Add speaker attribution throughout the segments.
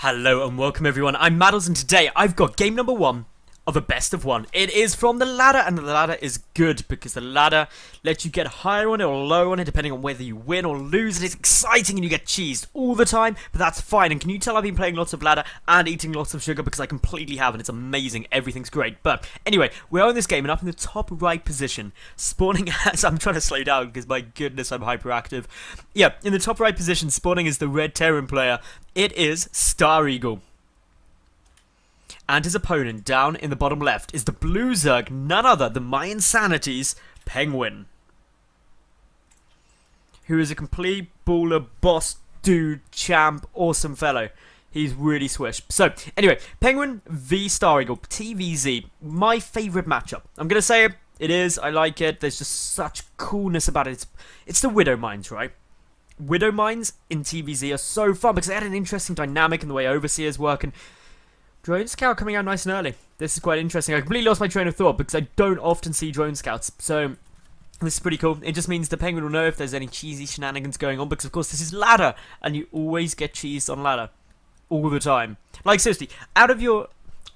Speaker 1: Hello and welcome everyone, I'm Madals and today I've got game number 1 of a best of 1. It is from the ladder and the ladder is good because the ladder lets you get higher on it or low on it depending on whether you win or lose. And it's exciting and you get cheesed all the time, but that's fine. And can you tell I've been playing lots of ladder and eating lots of sugar because I completely have and it's amazing, everything's great. But anyway, we're on this game and up in the top right position, spawning as, I'm trying to slow down because my goodness I'm hyperactive. Yeah, in the top right position spawning is the red Terran player. It is StarEagle. And his opponent down in the bottom left is the blue Zerg, none other than my insanity's PengWin, who is a complete baller, boss, dude, champ, awesome fellow. He's really swish. So, anyway, PengWin v StarEagle, TVZ, my favourite matchup. I'm going to say it, it is, I like it, there's just such coolness about it. It's the Widow Mines, right? Widow Mines in TVZ are so fun because they had an interesting dynamic in the way Overseers work, and Drone Scout coming out nice and early. This is quite interesting. I completely lost my train of thought because I don't often see Drone Scouts. So, this is pretty cool. It just means the Penguin will know if there's any cheesy shenanigans going on because, of course, this is ladder. And you always get cheesed on ladder. All the time. Like, seriously, out of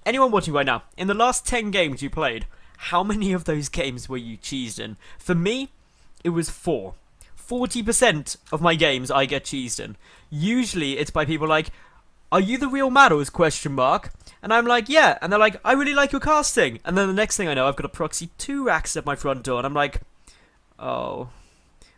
Speaker 1: anyone watching right now, in the last 10 games you played, how many of those games were you cheesed in? For me, it was 4. 40% of my games I get cheesed in. Usually, it's by people like, "Are you the real Madals?" ? And I'm like, yeah. And they're like, "I really like your casting." And then the next thing I know, I've got a proxy 2 racks at my front door. And I'm like, oh,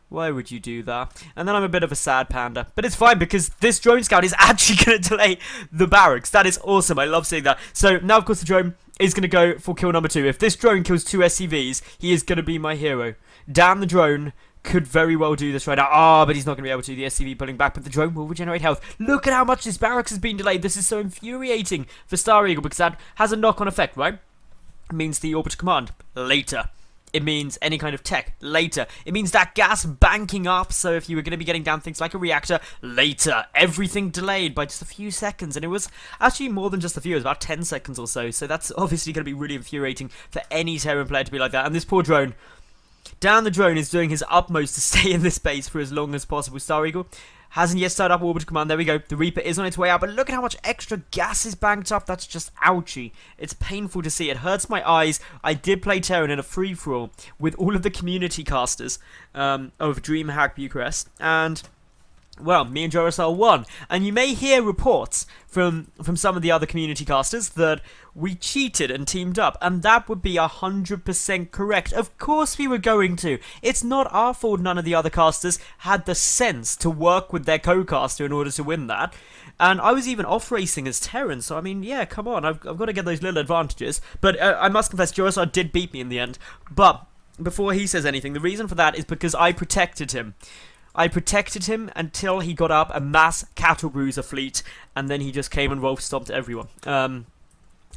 Speaker 1: why would you do that? And then I'm a bit of a sad panda. But it's fine because this drone scout is actually going to delay the barracks. That is awesome. I love seeing that. So now, of course, the drone is going to go for kill number 2. If this drone kills 2 SCVs, he is going to be my hero. Damn, the drone could very well do this right now. But he's not going to be able to. The SCV pulling back, but the drone will regenerate health. Look at how much this barracks has been delayed. This is so infuriating for StarEagle because that has a knock-on effect, right? It means the orbiter command later. It means any kind of tech later. It means that gas banking up, so if you were going to be getting down things like a reactor later. Everything delayed by just a few seconds, and it was actually more than just a few. It was about 10 seconds or so, so that's obviously going to be really infuriating for any Terran player to be like that. And this poor drone, down the drone, is doing his utmost to stay in this base for as long as possible. StarEagle hasn't yet started up orbiter command. There we go. The Reaper is on its way out, but look at how much extra gas is banked up. That's just ouchy. It's painful to see. It hurts my eyes. I did play Terran in a free-for-all with all of the community casters of DreamHack Bucharest, and well, me and Jorasal won. And you may hear reports from some of the other community casters that we cheated and teamed up, and that would be 100% correct. Of course we were going to. It's not our fault none of the other casters had the sense to work with their co-caster in order to win that. And I was even off-racing as Terran, so I mean, yeah, come on, I've got to get those little advantages. But I must confess, Jorasal did beat me in the end. But before he says anything, the reason for that is because I protected him. I protected him until he got up a mass cattle bruiser fleet, and then he just came and wolf stomped everyone.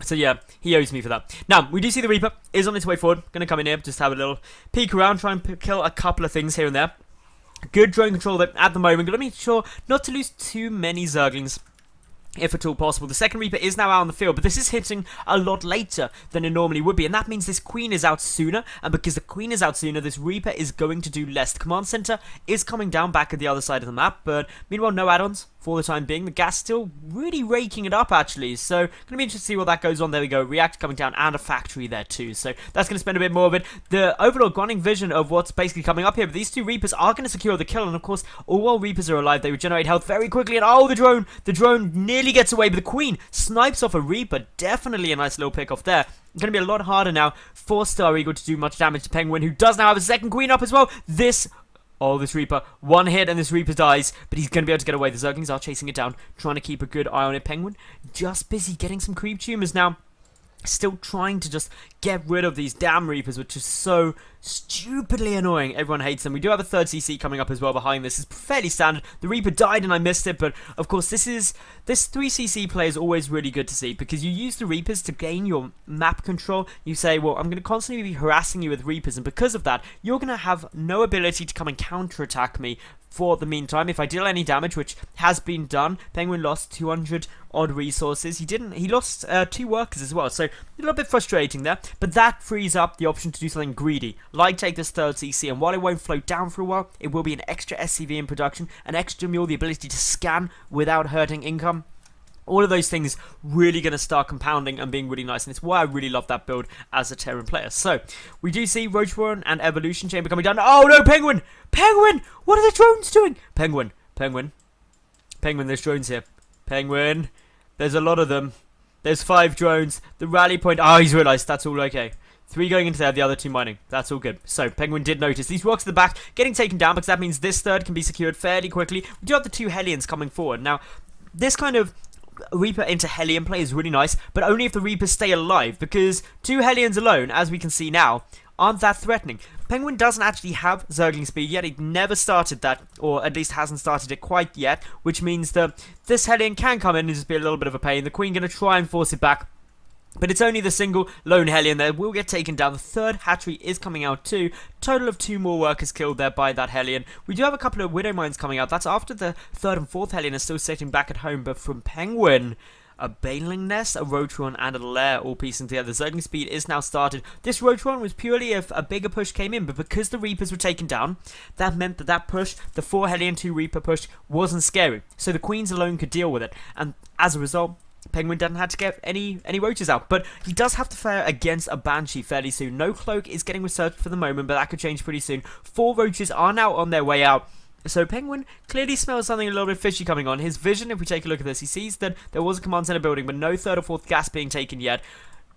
Speaker 1: So yeah, he owes me for that. Now, we do see the Reaper is on its way forward. Gonna come in here, just have a little peek around, try and kill a couple of things here and there. Good drone control there at the moment. Gonna make sure not to lose too many Zerglings, if at all possible. The second Reaper is now out on the field, but this is hitting a lot later than it normally would be, and that means this Queen is out sooner, and because the Queen is out sooner, this Reaper is going to do less. The command center is coming down back at the other side of the map, but meanwhile, no add-ons for the time being. The gas still really raking it up, actually, so going to be interested to see what that goes on. There we go, reactor coming down, and a factory there too, so that's going to spend a bit more of it. The overall gunning vision of what's basically coming up here, but these 2 Reapers are going to secure the kill, and of course, all while Reapers are alive, they regenerate health very quickly, and oh, the drone nearly gets away, but the Queen snipes off a Reaper. Definitely a nice little pick off there. It's going to be a lot harder now for StarEagle to do much damage to PengWin, who does now have a second Queen up as well. This Reaper, one hit and this Reaper dies, but he's going to be able to get away. The Zerglings are chasing it down, trying to keep a good eye on it. PengWin just busy getting some creep tumors now. Still trying to just get rid of these damn Reapers, which is so stupidly annoying. Everyone hates them. We do have a third CC coming up as well behind this. It's fairly standard. The Reaper died and I missed it, but of course this 3CC play is always really good to see because you use the Reapers to gain your map control. You say, well, I'm going to constantly be harassing you with Reapers, and because of that, you're going to have no ability to come and counterattack me for the meantime. If I deal any damage, which has been done, PengWin lost 200 odd resources. He lost 2 workers as well, so a little bit frustrating there, but that frees up the option to do something greedy, like take this third CC, and while it won't float down for a while, it will be an extra SCV in production, an extra mule, the ability to scan without hurting income. All of those things really going to start compounding and being really nice, and it's why I really love that build as a Terran player. So, we do see Roach Warren and Evolution Chamber coming down. Oh no, Penguin! Penguin! What are the drones doing? Penguin, Penguin, Penguin, there's drones here. Penguin, there's a lot of them. There's 5 drones. The rally point, oh, he's realised, that's all okay. 3 going into there, the other 2 mining. That's all good. So, Penguin did notice these rocks at the back getting taken down, because that means this third can be secured fairly quickly. We do have the 2 Hellions coming forward. Now, this kind of Reaper into Hellion play is really nice, but only if the Reapers stay alive, because 2 Hellions alone, as we can see now, aren't that threatening. Penguin doesn't actually have Zergling speed yet. He never started that, or at least hasn't started it quite yet, which means that this Hellion can come in and just be a little bit of a pain. The Queen going to try and force it back, but it's only the single lone Hellion that will get taken down. The 3rd hatchery is coming out too. Total of 2 more workers killed there by that Hellion. We do have a couple of Widow Mines coming out. That's after the 3rd and 4th Hellion are still sitting back at home, but from Penguin, a Baneling Nest, a Roachron, and a Lair all piecing together. Zergling speed is now started. This Roachron was purely if a bigger push came in, but because the Reapers were taken down, that meant that push, the 4 Hellion 2 Reaper push, wasn't scary. So the Queens alone could deal with it, and as a result, Penguin doesn't have to get any roaches out, but he does have to fare against a Banshee fairly soon. No Cloak is getting researched for the moment, but that could change pretty soon. 4 roaches are now on their way out. So Penguin clearly smells something a little bit fishy coming on. His vision, if we take a look at this, he sees that there was a command center building, but no 3rd or 4th gas being taken yet.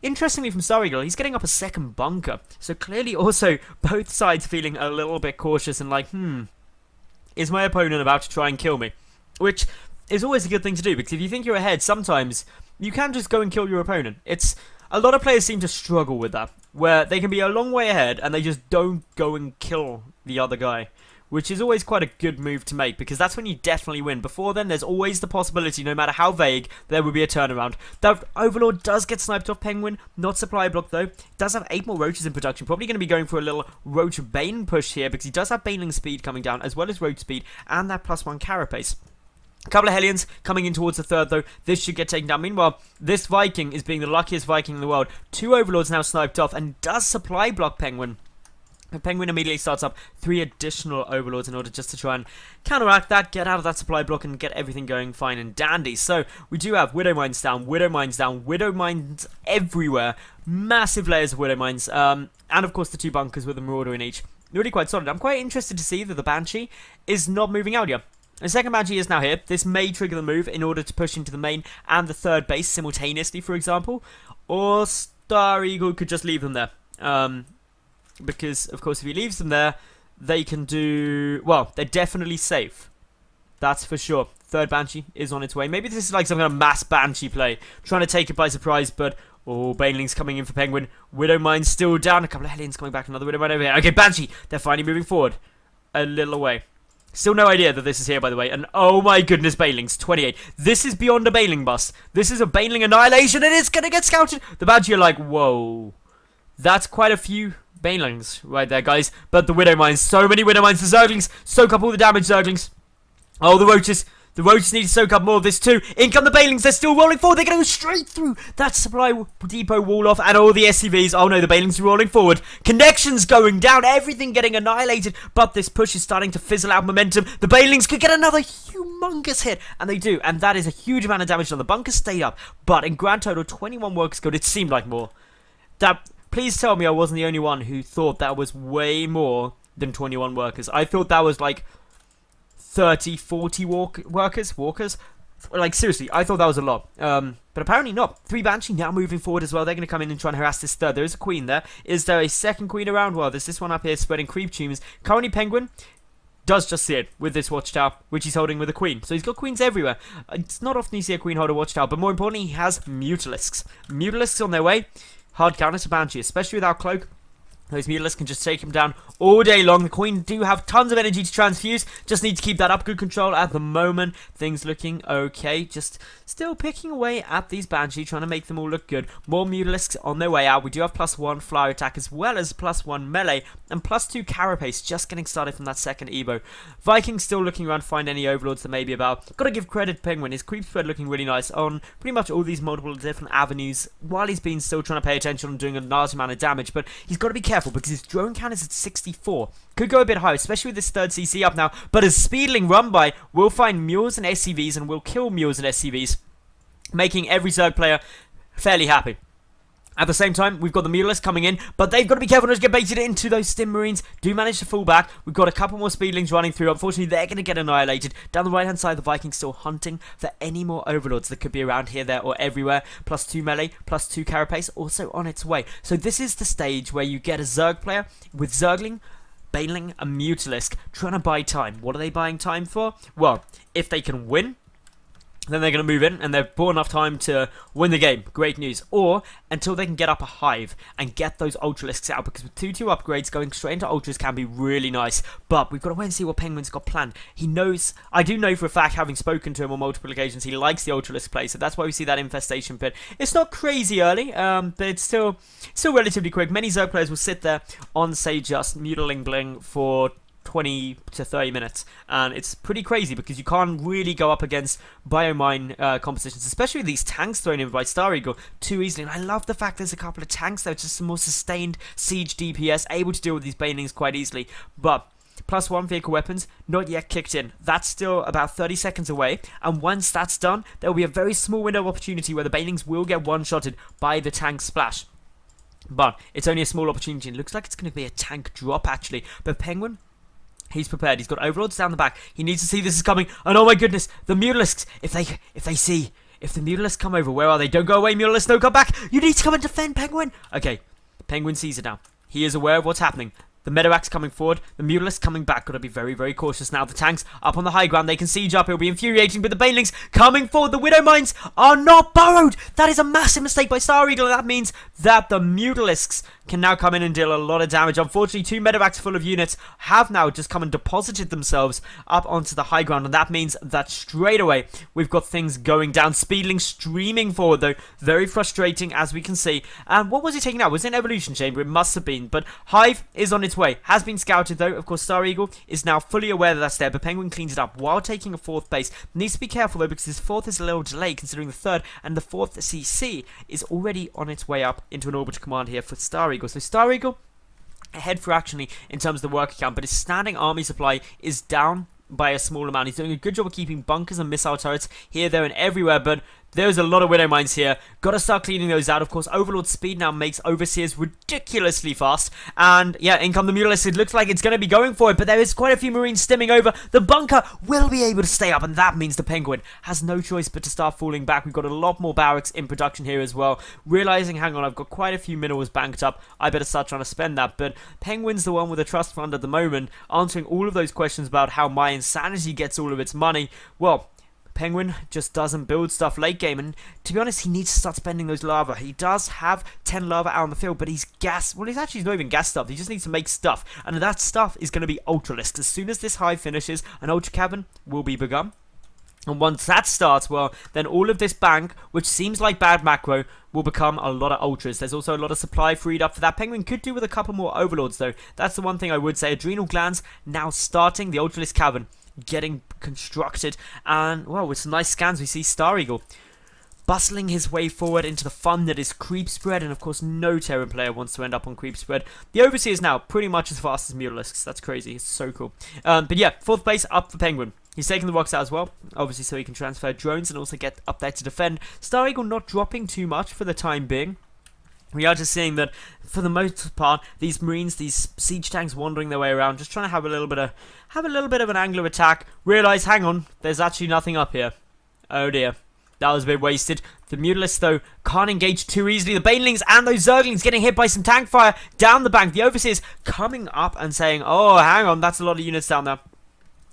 Speaker 1: Interestingly from StarEagle, he's getting up a 2nd bunker. So clearly also both sides feeling a little bit cautious and like, is my opponent about to try and kill me? Which is always a good thing to do, because if you think you're ahead, sometimes you can just go and kill your opponent. A lot of players seem to struggle with that, where they can be a long way ahead and they just don't go and kill the other guy, which is always quite a good move to make, because that's when you definitely win. Before then, there's always the possibility, no matter how vague, there will be a turnaround. That Overlord does get sniped off Penguin, not supply block though. Does have 8 more roaches in production, probably going to be going for a little Roach Bane push here, because he does have Baneling speed coming down, as well as Roach speed, and that +1 carapace. A couple of Hellions coming in towards the 3rd though. This should get taken down. Meanwhile, this Viking is being the luckiest Viking in the world. 2 Overlords now sniped off and does supply block Penguin. And Penguin immediately starts up 3 additional Overlords in order just to try and counteract that, get out of that supply block and get everything going fine and dandy. So we do have Widow Mines down, Widow Mines down, Widow Mines everywhere. Massive layers of Widow Mines. And of course the 2 bunkers with a Marauder in each. Really quite solid. I'm quite interested to see that the Banshee is not moving out yet. The 2nd Banshee is now here. This may trigger the move in order to push into the main and the 3rd base simultaneously, for example. Or StarEagle could just leave them there. Because, of course, if he leaves them there, they can do... Well, they're definitely safe. That's for sure. 3rd Banshee is on its way. Maybe this is like some kind of mass Banshee play. Trying to take it by surprise, but... Oh, Baneling's coming in for Penguin. Widow Mine's still down. A couple of Hellions coming back. Another Widow Mine over here. Okay, Banshee. They're finally moving forward. A little away. Still no idea that this is here, by the way. And oh my goodness, Banelings, 28. This is beyond a Baneling bust. This is a Baneling annihilation, and it's going to get scouted. The Banshee are like, whoa. That's quite a few Banelings right there, guys. But the Widow Mines, so many Widow Mines. The Zerglings soak up all the damage, Zerglings. Oh, the Roaches. The Roaches need to soak up more of this too. In come the Banelings, they're still rolling forward. They're going to go straight through that supply depot wall off and all the SCVs. Oh no, the Banelings are rolling forward. Connections going down, everything getting annihilated. But this push is starting to fizzle out momentum. The Banelings could get another humongous hit. And they do. And that is a huge amount of damage on the bunkers stayed up. But in grand total, 21 workers killed. It seemed like more. Please tell me I wasn't the only one who thought that was way more than 21 workers. I thought that was like 30, 40 walkers. Like, seriously, I thought that was a lot. But apparently not. 3 Banshee now moving forward as well. They're going to come in and try and harass this 3rd. There is a Queen there. Is there a 2nd Queen around? Well, there's this one up here spreading creep tunes. Currently, Penguin does just see it with this watchtower, which he's holding with a Queen. So he's got Queens everywhere. It's not often you see a Queen hold a watchtower, but more importantly, he has Mutalisks. Mutalisks on their way. Hard counter to Banshee, especially without Cloak. Those Mutalisks can just take him down all day long. The Queen do have tons of energy to transfuse. Just need to keep that up. Good control at the moment. Things looking okay. Just still picking away at these Banshee, trying to make them all look good. More Mutalisks on their way out. We do have +1 flyer attack as well as +1 melee and +2 carapace. Just getting started from that 2nd Evo. Vikings still looking around to find any overlords that may be about. Got to give credit to Penguin. His creep spread looking really nice on pretty much all these multiple different avenues while he's been still trying to pay attention and doing a large amount of damage. But he's got to be careful because his drone count is at 64. Could go a bit higher, especially with this 3rd CC up now. But as Speedling run by, will find mules and SCVs and will kill mules and SCVs. making every Zerg player fairly happy. At the same time, we've got the Mutalisks coming in, but they've got to be careful not to get baited into those Stim Marines. Do manage to fall back. We've got a couple more Speedlings running through. Unfortunately, they're going to get annihilated. Down the right-hand side, the Vikings still hunting for any more Overlords that could be around here, there, or everywhere. +2 melee, +2 Carapace, also on its way. So this is the stage where you get a Zerg player with Zergling, Baneling, and Mutalisk trying to buy time. What are they buying time for? Well, if they can win, then they're going to move in, and they've bought enough time to win the game. Great news. Or until they can get up a hive and get those Ultralisks out, because with 2-2 upgrades, going straight into Ultras can be really nice. But we've got to wait and see what PengWin's got planned. He knows, I do know for a fact, having spoken to him on multiple occasions, he likes the Ultralisk play, so that's why we see that Infestation Pit. It's not crazy early, but it's still relatively quick. Many Zerg players will sit there on, say, just Mutiling Bling for 20 to 30 minutes, and it's pretty crazy because you can't really go up against biomine compositions, especially these tanks thrown in by StarEagle too easily. And I love the fact there's a couple of tanks there, just some more sustained siege DPS, able to deal with these banelings quite easily. But +1 vehicle weapons not yet kicked in. That's still about 30 seconds away, and once that's done, there will be a very small window of opportunity where the banelings will get one-shotted by the tank splash. But it's only a small opportunity. It looks like it's going to be a tank drop actually, but PengWin, he's prepared. He's got Overlords down the back. He needs to see this is coming. And oh my goodness, the Mutalisks. If the Mutalisks come over, where are they? Don't go away, Mutalisks. No, come back. You need to come and defend, PengWin. Okay, PengWin sees it now. He is aware of what's happening. The Medevacs coming forward, the Mutalisks coming back. Got to be very, very cautious now. The tanks up on the high ground, they can siege up. It'll be infuriating, but the Banelings coming forward. The Widow Mines are not burrowed. That is a massive mistake by StarEagle, and that means that the Mutalisks can now come in and deal a lot of damage. Unfortunately, 2 Medevacs full of units have now just come and deposited themselves up onto the high ground, and that means that straight away we've got things going down. Speedling streaming forward, though. Very frustrating, as we can see. And what was he taking out? Was it an Evolution Chamber? It must have been, but Hive is on its way. Has been scouted though. Of course, StarEagle is now fully aware that that's there, but PengWin cleans it up while taking a 4th base. Needs to be careful though, because his 4th is a little delayed considering the 3rd, and the 4th CC is already on its way up into an orbital command here for StarEagle. So StarEagle ahead fractionally in terms of the worker count, but his standing army supply is down by a small amount. He's doing a good job of keeping bunkers and missile turrets here, there, and everywhere, but there's a lot of Widow Mines here. Gotta start cleaning those out. Of course, Overlord speed now makes Overseers ridiculously fast. And yeah, in come the Mutalisks. It looks like it's going to be going for it, but there is quite a few Marines stimming over. The bunker will be able to stay up, and that means the PengWin has no choice but to start falling back. We've got a lot more barracks in production here as well. Realizing, hang on, I've got quite a few minerals banked up. I better start trying to spend that. But PengWin's the one with a trust fund at the moment, answering all of those questions about how my insanity gets all of its money. Well, PengWin just doesn't build stuff late game, and to be honest, he needs to start spending those lava. He does have 10 lava out on the field, but he's not even gas stuff. He just needs to make stuff, and that stuff is going to be Ultralisks. As soon as this hive finishes, an Ultra Cavern will be begun. And once that starts, well, then all of this bank, which seems like bad macro, will become a lot of Ultras. There's also a lot of supply freed up for that. PengWin could do with a couple more Overlords, though. That's the one thing I would say. Adrenal Glands now starting. The Ultralisk Cavern getting constructed. And, well, with some nice scans, we see StarEagle bustling his way forward into the fun that is Creep Spread, and of course no Terran player wants to end up on Creep Spread. The Overseer is now pretty much as fast as Mutalisks. That's crazy. It's so cool. But yeah, 4th place up for PengWin. He's taking the rocks out as well, obviously, so he can transfer drones and also get up there to defend. StarEagle not dropping too much for the time being. We are just seeing that, for the most part, these Marines, these siege tanks wandering their way around, just trying to have a little bit of an angle of attack. Realize, hang on, there's actually nothing up here. Oh dear. That was a bit wasted. The Mutalisks, though, can't engage too easily. The Banelings and those Zerglings getting hit by some tank fire down the bank. The Overseers coming up and saying, oh, hang on, that's a lot of units down there.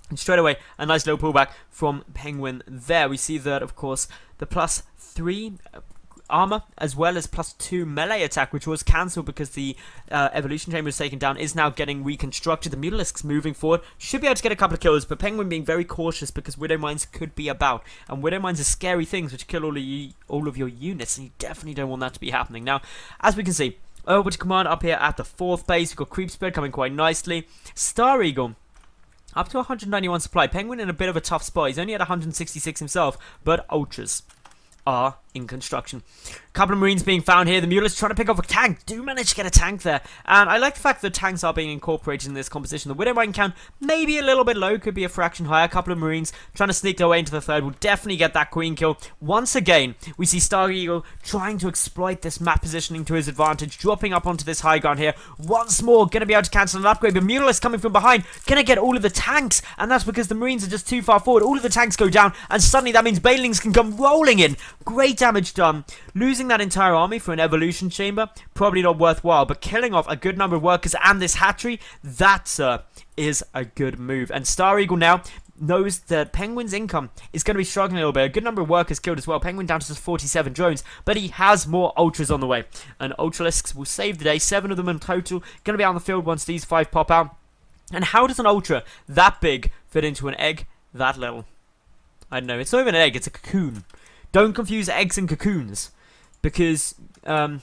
Speaker 1: And straight away, a nice little pullback from PengWin there. We see that, of course, the +3 armor as well as +2 melee attack, which was cancelled because the evolution chamber was taken down, is now getting reconstructed. The Mutalisks moving forward should be able to get a couple of kills, but PengWin being very cautious because Widow Mines could be about, and Widow Mines are scary things which kill all of your units, and you definitely don't want that to be happening. Now, as we can see, over to command up here at the 4th base. We've got Creep Spread coming quite nicely. StarEagle up to 191 supply. PengWin in a bit of a tough spot. He's only at 166 himself, but Ultras are in construction. A couple of Marines being found here. The Mules trying to pick off a tank. Do manage to get a tank there. And I like the fact that tanks are being incorporated in this composition. The Widow Mine count maybe a little bit low. Could be a fraction higher. A couple of Marines trying to sneak their way into the third. Will definitely get that Queen kill. Once again, we see StarEagle trying to exploit this map positioning to his advantage. Dropping up onto this high ground here. Once more, going to be able to cancel an upgrade. But Mules coming from behind. Going to get all of the tanks. And that's because the Marines are just too far forward. All of the tanks go down. And suddenly that means Banelings can come rolling in. Great damage done. Losing that entire army for an evolution chamber, probably not worthwhile, but killing off a good number of workers and this hatchery, that, is a good move. And StarEagle now knows that PengWin's income is going to be struggling a little bit. A good number of workers killed as well. PengWin down to just 47 drones, but he has more Ultras on the way. And Ultralisks will save the day, 7 of them in total, going to be on the field once these 5 pop out. And how does an Ultra that big fit into an egg that little? I don't know, it's not even an egg, it's a cocoon. Don't confuse eggs and cocoons, because I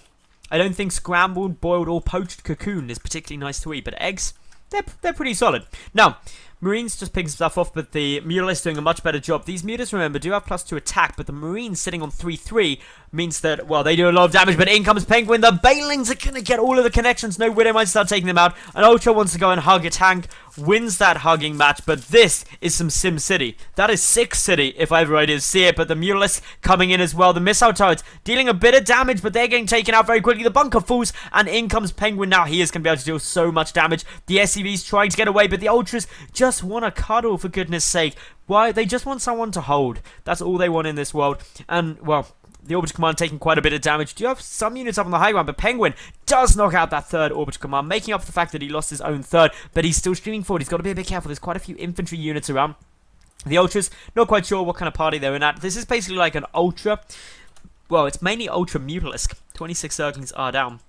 Speaker 1: don't think scrambled, boiled, or poached cocoon is particularly nice to eat, but eggs, they're pretty solid. Now, Marines just picking stuff off, but the Mutalists doing a much better job. These Mutalists, remember, do have +2 attack, but the Marines sitting on 3-3 means that, well, they do a lot of damage, but in comes PengWin. The Banelings are going to get all of the connections. No Widow might start taking them out. And Ultra wants to go and hug a tank, wins that hugging match, but this is some Sim City. That is 6 City, if I ever did see it, but the Mutalists coming in as well. The missile turrets dealing a bit of damage, but they're getting taken out very quickly. The bunker falls, and in comes PengWin. Now he is going to be able to deal so much damage. The SCV's trying to get away, but the Ultras just want to cuddle, for goodness sake. Why? They just want someone to hold. That's all they want in this world. And, well, the Orbital Command taking quite a bit of damage. Do you have some units up on the high ground? But PengWin does knock out that third Orbital Command, making up for the fact that he lost his own third. But he's still streaming forward. He's got to be a bit careful. There's quite a few infantry units around. The Ultras, not quite sure what kind of party they're in at. This is basically like an Ultra. Well, it's mainly Ultra Mutalisk. 26 Zerglings are down.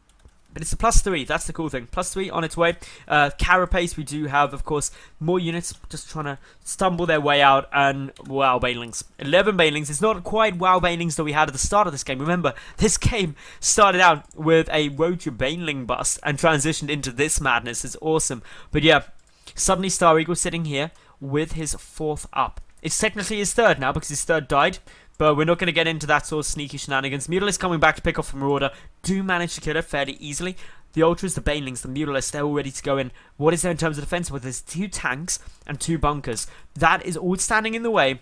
Speaker 1: But it's a +3, that's the cool thing. +3 on its way. Carapace, we do have, of course, more units just trying to stumble their way out. And wow, Banelings. 11 Banelings. It's not quite wow Banelings that we had at the start of this game. Remember, this game started out with a Road to Baneling bust and transitioned into this madness. It's awesome. But yeah, suddenly StarEagle sitting here with his 4th up. It's technically his 3rd now because his 3rd died. But we're not going to get into that sort of sneaky shenanigans. Mutalist coming back to pick off a Marauder. Do manage to kill it fairly easily. The Ultras, the Banelings, the Mutalists, they're all ready to go in. What is there in terms of defense? Well, there's 2 tanks and 2 bunkers. That is all standing in the way.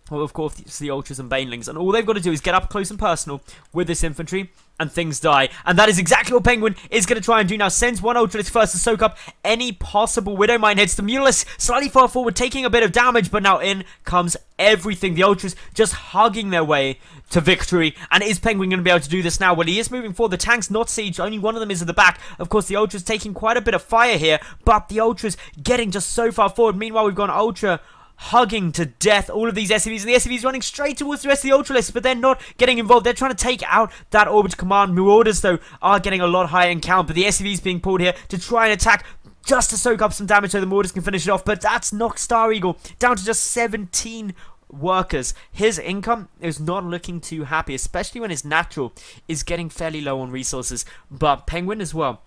Speaker 1: Well, of course, it's the Ultras and Banelings. And all they've got to do is get up close and personal with this infantry, and things die. And that is exactly what PengWin is going to try and do now. Sends one Ultralist first to soak up any possible Widow Mine hits. The Mutalists slightly far forward, taking a bit of damage, but now in comes everything. The Ultras just hugging their way to victory. And is PengWin going to be able to do this now? Well, he is moving forward. The tanks not siege. Only one of them is at the back. Of course, the Ultras taking quite a bit of fire here, but the Ultras getting just so far forward. Meanwhile, we've got an Ultra hugging to death all of these SCVs, and the SCVs running straight towards the rest of the Ultralists, but they're not getting involved. They're trying to take out that Orbital Command. Marauders, though, are getting a lot higher in count, but the SCVs being pulled here to try and attack just to soak up some damage so the Marauders can finish it off, but that's knocked StarEagle down to just 17 workers. His income is not looking too happy, especially when his natural is getting fairly low on resources, but PengWin as well.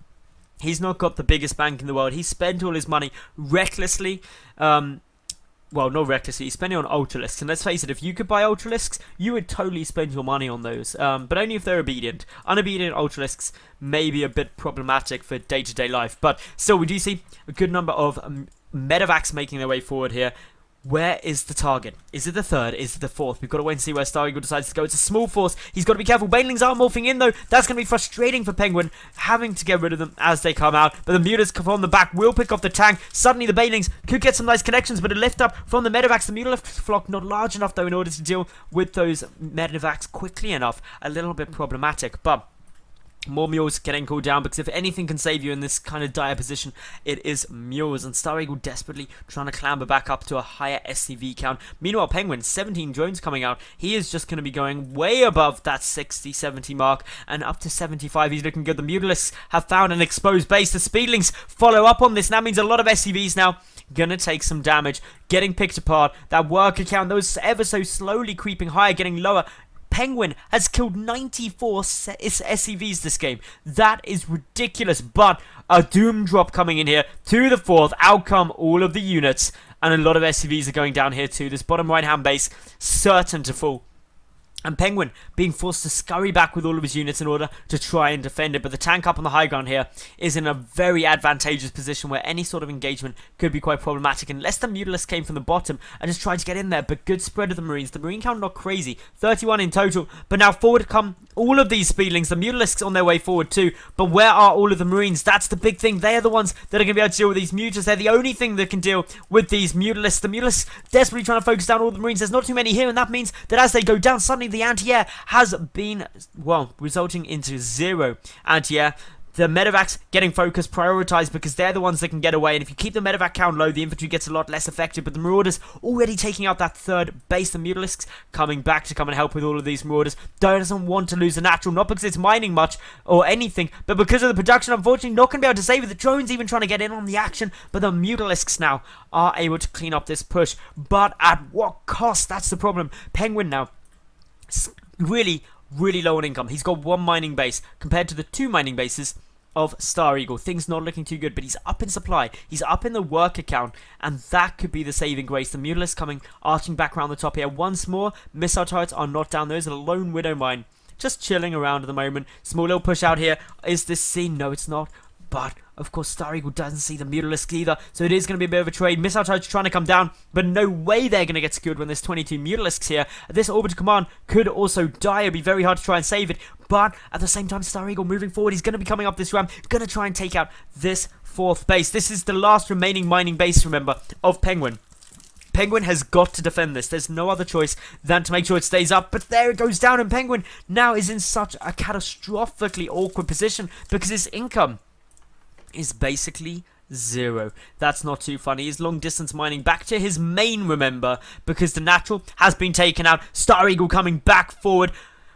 Speaker 1: He's not got the biggest bank in the world. He spent all his money recklessly. Well, not recklessly, he's spending on Ultralisks, and let's face it, if you could buy Ultralisks, you would totally spend your money on those, but only if they're obedient. Unobedient Ultralisks may be a bit problematic for day-to-day life, but still, we do see a good number of medevacs making their way forward here. Where is the target? Is it the 3rd? Is it the 4th? We've got to wait and see where StarEagle decides to go. It's a small force. He's got to be careful. Banelings are morphing in, though. That's going to be frustrating for PengWin, having to get rid of them as they come out. But the Mutas from the back will pick off the tank. Suddenly, the Banelings could get some nice connections, but a lift up from the medevacs. The Mutalisk flock not large enough, though, in order to deal with those medevacs quickly enough. A little bit problematic, but more mules getting called down, because if anything can save you in this kind of dire position, it is mules. And StarEagle desperately trying to clamber back up to a higher SCV count. Meanwhile, PengWin, 17 drones coming out. He is just going to be going way above that 60-70 mark, and up to 75. He's looking good. The Mutalisks have found an exposed base. The Speedlings follow up on this, and that means a lot of SCVs now gonna take some damage, getting picked apart. That worker count that was ever so slowly creeping higher, getting lower. PengWin has killed 94 SCVs this game. That is ridiculous, but a doom drop coming in here to the 4th. Out come all of the units, and a lot of SCVs are going down here too. This bottom right hand base certain to fall. And PengWin being forced to scurry back with all of his units in order to try and defend it. But the tank up on the high ground here is in a very advantageous position where any sort of engagement could be quite problematic unless the Mutalisk came from the bottom and just tried to get in there. But good spread of the Marines. The Marine count not crazy. 31 in total. But now forward come all of these Speedlings. The Mutalisks on their way forward too. But where are all of the Marines? That's the big thing. They are the ones that are going to be able to deal with these Mutas. They're the only thing that can deal with these Mutalisks. The Mutalisks desperately trying to focus down all the Marines. There's not too many here, and that means that as they go down, suddenly the anti-air has been, well, resulting into 0 anti-air. The medevacs getting focused, prioritized, because they're the ones that can get away. And if you keep the medevac count low, the infantry gets a lot less effective. But the Marauders already taking out that third base. The Mutalisks coming back to come and help with all of these Marauders. Doesn't want to lose the natural, not because it's mining much or anything, but because of the production. Unfortunately, not going to be able to save it. The drones even trying to get in on the action. But the Mutalisks now are able to clean up this push. But at what cost? That's the problem. PengWin now really low on income. He's got 1 mining base compared to the 2 mining bases of StarEagle. Things not looking too good, but he's up in supply. He's up in the work account, and that could be the saving grace. The Mutalisk coming, arching back around the top here. Once more, missile turrets are not down. There's a lone Widow mine just chilling around at the moment. Small little push out here. Is this seen? No, it's not. But, of course, StarEagle doesn't see the Mutalisk either, so it is going to be a bit of a trade. Missile turrets trying to come down, but no way they're going to get secured when there's 22 Mutalisks here. This orbital command could also die. It'd be very hard to try and save it, but at the same time, StarEagle moving forward. He's going to be coming up this ramp, going to try and take out this 4th base. This is the last remaining mining base, remember, of PengWin. PengWin has got to defend this. There's no other choice than to make sure it stays up. But there it goes down, and PengWin now is in such a catastrophically awkward position because his income is basically 0. That's not too funny. He's long distance mining back to his main, remember, because the natural has been taken out. StarEagle coming back forward.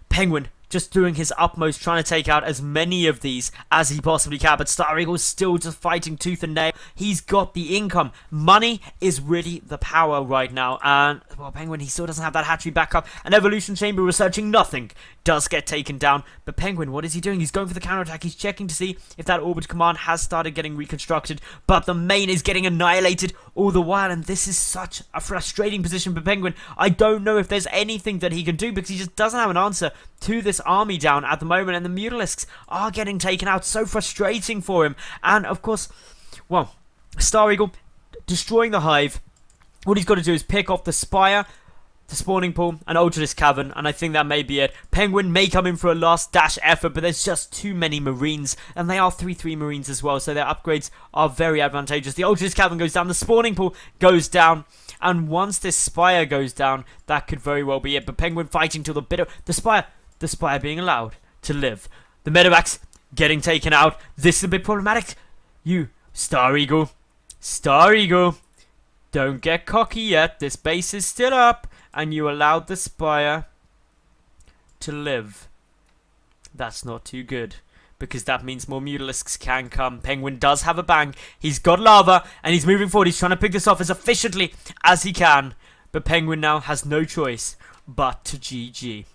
Speaker 1: PengWin just doing his utmost, trying to take out as many of these as he possibly can. But StarEagle's still just fighting tooth and nail. He's got the income. Money is really the power right now. And, well, PengWin, he still doesn't have that hatchery backup. An evolution chamber researching nothing does get taken down. But PengWin, what is he doing? He's going for the counterattack. He's checking to see if that orbit command has started getting reconstructed. But the main is getting annihilated all the while. And this is such a frustrating position for PengWin. I don't know if there's anything that he can do because he just doesn't have an answer to this army down at the moment, and the Mutalisks are getting taken out. So frustrating for him. And of course, well, StarEagle destroying the hive. What he's got to do is pick off the spire, the spawning pool, and Ultralisk Cavern, and I think that may be it. PengWin may come in for a last dash effort, but there's just too many Marines, and they are 3-3 Marines as well, so their upgrades are very advantageous. The Ultralisk Cavern goes down, the spawning pool goes down, and once this spire goes down, that could very well be it. But PengWin fighting till the bitter, the spire being allowed to live. The medevacs getting taken out. This is a bit problematic. You, StarEagle, don't get cocky yet. This base is still up, and you allowed the spire to live. That's not too good, because that means more Mutalisks can come. PengWin does have a bang. He's got lava, and he's moving forward. He's trying to pick this off as efficiently as he can. But PengWin now has no choice but to GG.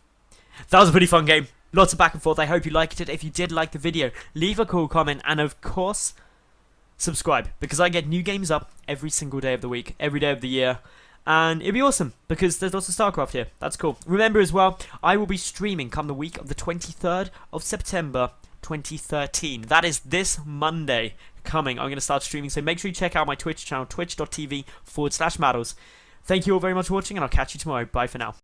Speaker 1: That was a pretty fun game. Lots of back and forth. I hope you liked it. If you did like the video, leave a cool comment, and of course, subscribe, because I get new games up every single day of the week, every day of the year, and it'd be awesome because there's lots of StarCraft here. That's cool. Remember as well, I will be streaming come the week of the 23rd of September 2013. That is this Monday coming. I'm going to start streaming, so make sure you check out my Twitch channel, twitch.tv/Madals. Thank you all very much for watching, and I'll catch you tomorrow. Bye for now.